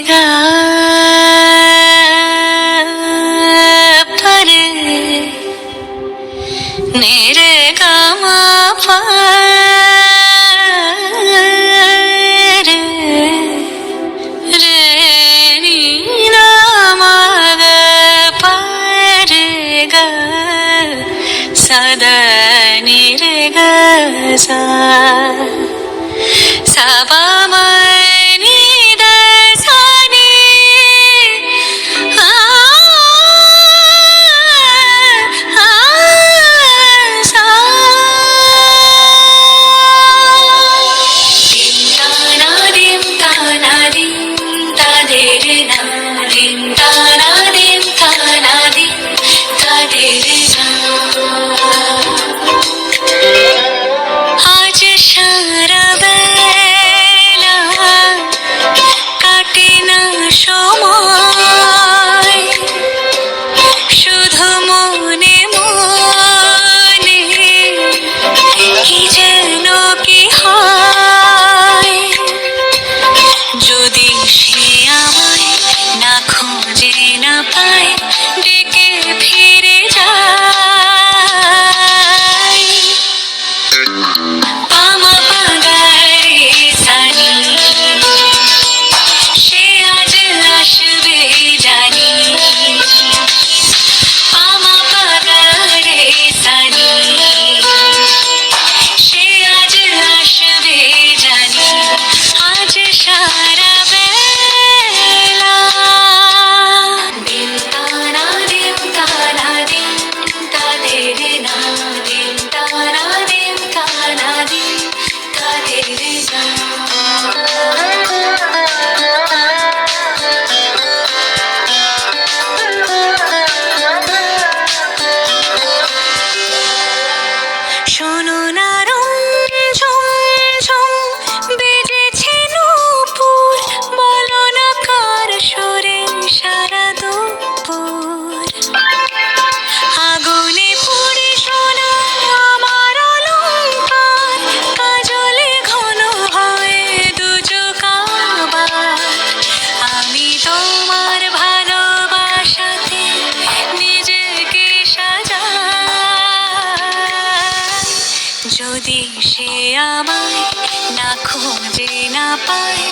गा परे नी रे गा मा पा रे रे नी ना मा गा पा रे गा सा दा नी रे गा सा सा पा मा नी दा सा नी आ आ सा dim ta na dim ta de re na dim ta na dim ta na dim ta de re na आज সারা বেলা কাটে না সময় শুধু মনে মনে কি যেন কি হয় যদি সে আমায় না খোঁজে না পায় ডেকে ফিরে যায় পামা পাগারে সানি সে আজ আসবে জানি পামা পাগারে সানি সে আজ আসবে জানি আজ সারা বেলা দিন তারা দিন তারা দিন তাদের না দিন তারা দিন তারা দিন তাদের না শোনো না রঞ্ঝম ঝম বেজেছে নূপুর বলো না কার সুরে সারা দুপুর আগুনে পুড়ে সোনা আমার অলংকার কাজলে ঘন হয় দু চোখ আবার আমি তোমার ভালোবাসাতে নিজেকে সাজাই যদি সে আমায় না খোঁজে না পায়